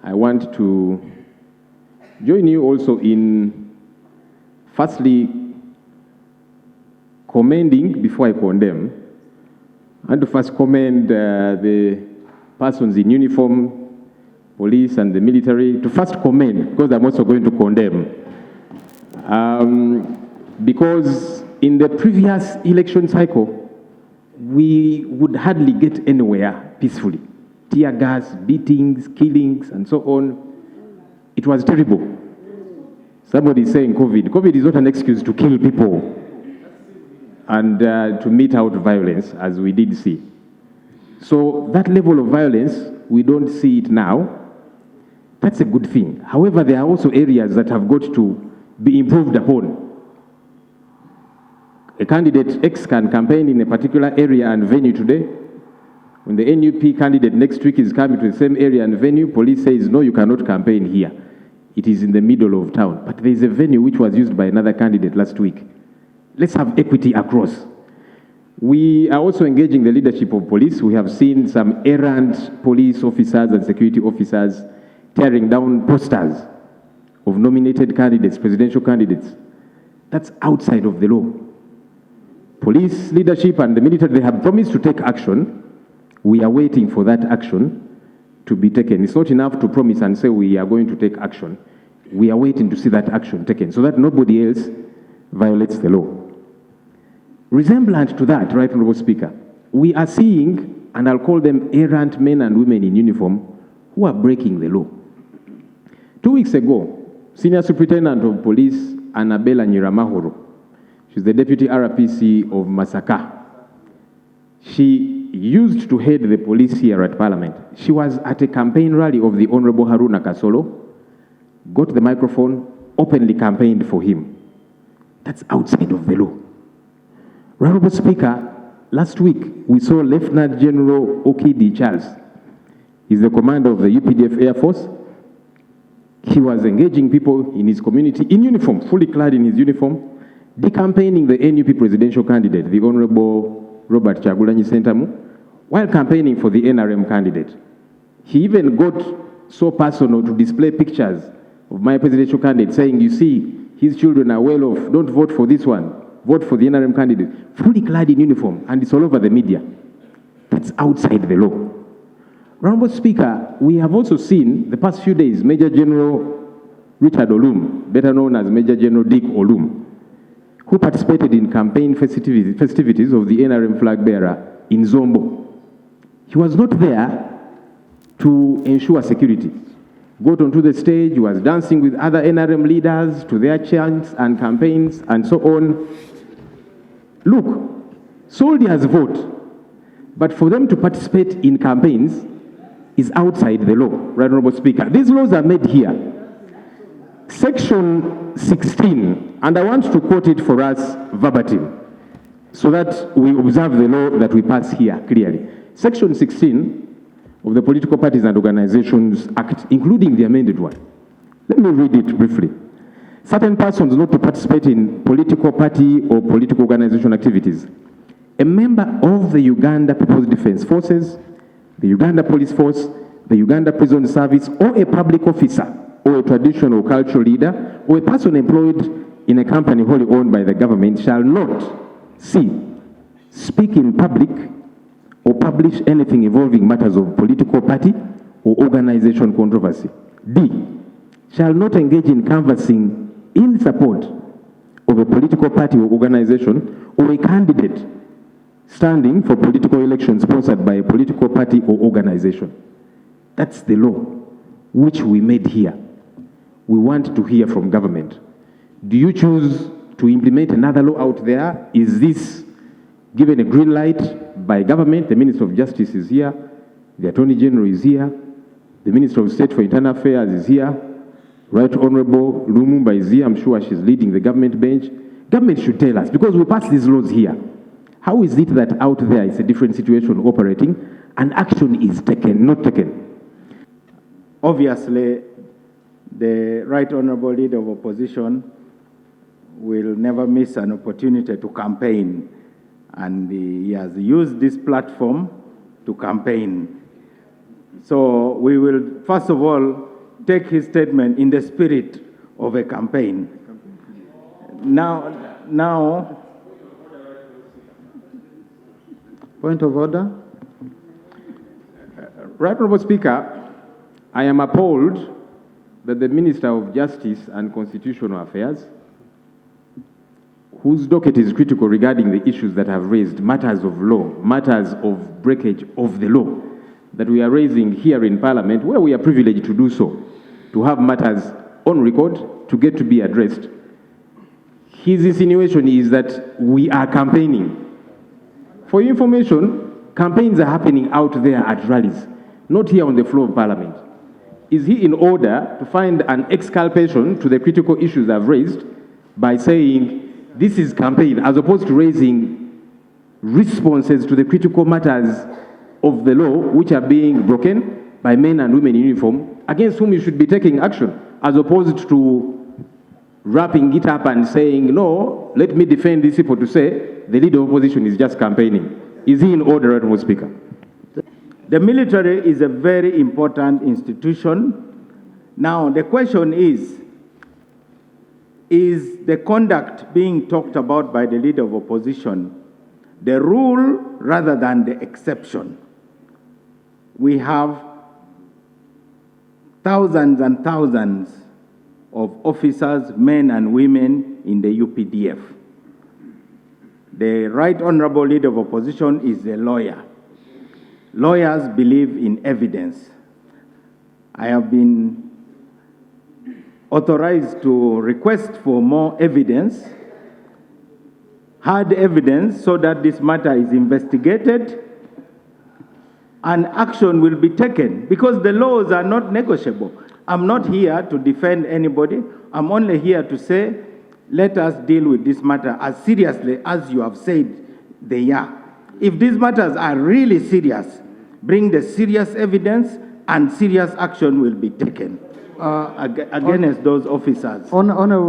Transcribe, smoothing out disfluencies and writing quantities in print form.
I want to join you also in firstly commending before I condemn. I want to first commend the persons in uniform, police and the military, to first commend, because I'm also going to condemn. Because in the previous election cycle, we would hardly get anywhere peacefully. Tear gas, beatings, killings, and so on. It was terrible. Somebody is saying COVID. COVID is not an excuse to kill people and to mete out violence, as we did see. So that level of violence, we don't see it now. That's a good thing. However, there are also areas that have got to be improved upon. A candidate X can campaign in a particular area and venue today. When the NUP candidate next week is coming to the same area and venue, police says, no, you cannot campaign here. It is in the middle of town. But there is a venue which was used by another candidate last week. Let's have equity across. We are also engaging the leadership of police. We have seen some errant police officers and security officers tearing down posters of nominated candidates, presidential candidates. That's outside of the law. Police leadership and the military, they have promised to take action. We are waiting for that action to be taken. It's not enough to promise and say we are going to take action. We are waiting to see that action taken so that nobody else violates the law. Resemblant to that, Right Honorable Speaker, we are seeing, and I'll call them errant men and women in uniform, who are breaking the law. 2 weeks ago, Senior Superintendent of Police Annabella Nyiramahoro, she's the Deputy RPC of Masaka, she used to head the police here at Parliament. She was at a campaign rally of the Honorable Haruna Kasolo, got the microphone, openly campaigned for him. That's outside of the law. Honorable Speaker, last week we saw Lieutenant General Okidi Charles. He's the commander of the UPDF Air Force. He was engaging people in his community in uniform, fully clad in his uniform, decampaigning the NUP presidential candidate, the Honorable Robert Chagulanyi Sentamu, while campaigning for the NRM candidate. He even got so personal to display pictures of my presidential candidate saying, you see, his children are well off, don't vote for this one, vote for the NRM candidate, fully clad in uniform, and it's all over the media. That's outside the law. Honorable Speaker, we have also seen the past few days Major General Richard Olum, better known as Major General Dick Olum, who participated in campaign festivities of the NRM flag bearer in Zombo. He was not there to ensure security. Got onto the stage, he was dancing with other NRM leaders to their chants and campaigns and so on. Look, soldiers vote, but for them to participate in campaigns is outside the law, Right Honorable Speaker. These laws are made here. Section 16, and I want to quote it for us verbatim, so that we observe the law that we pass here clearly. Section 16 of the Political Parties and Organizations Act, including the amended one. Let me read it briefly. Certain persons not to participate in political party or political organization activities. A member of the Uganda People's Defense Forces, the Uganda Police Force, the Uganda Prison Service, or a public officer, or a traditional or cultural leader, or a person employed in a company wholly owned by the government shall not speak in public or publish anything involving matters of political party or organization controversy. D, shall not engage in canvassing in support of a political party or organization or a candidate standing for political elections sponsored by a political party or organization. That's the law which we made here. We want to hear from government. Do you choose to implement another law out there? Is this given a green light by government? The Minister of Justice is here. The Attorney General is here. The Minister of State for Internal Affairs is here. Right Honorable Lumumba is here. I'm sure she's leading the government bench. Government should tell us, because we pass these laws here. How is it that out there it's a different situation operating and action is taken, not taken? Obviously, the Right Honorable Leader of Opposition will never miss an opportunity to campaign, and he has used this platform to campaign. So we will, first of all, take his statement in the spirit of a campaign. Now, point of order. Right Honourable Speaker, I am appalled that the Minister of Justice and Constitutional Affairs, whose docket is critical regarding the issues that have raised matters of law, matters of breakage of the law, that we are raising here in Parliament, where we are privileged to do so, to have matters on record, to get to be addressed. His insinuation is that we are campaigning. For your information, campaigns are happening out there at rallies, not here on the floor of Parliament. Is he in order to find an exculpation to the critical issues I've raised by saying this is campaign, as opposed to raising responses to the critical matters of the law which are being broken by men and women in uniform, against whom you should be taking action, as opposed to wrapping it up and saying, no, let me defend these people to say the leader of opposition is just campaigning. Is he in order, Honourable Speaker? The military is a very important institution. Now, the question is the conduct being talked about by the leader of opposition the rule rather than the exception? We have thousands and thousands of officers, men and women in the UPDF. The Right Honourable Leader of Opposition is a lawyer. Lawyers believe in evidence. I have been authorized to request for more evidence, hard evidence, so that this matter is investigated and action will be taken, because the laws are not negotiable. I'm not here to defend anybody. I'm only here to say, let us deal with this matter as seriously as you have said they are. If these matters are really serious, bring the serious evidence and serious action will be taken against those officers.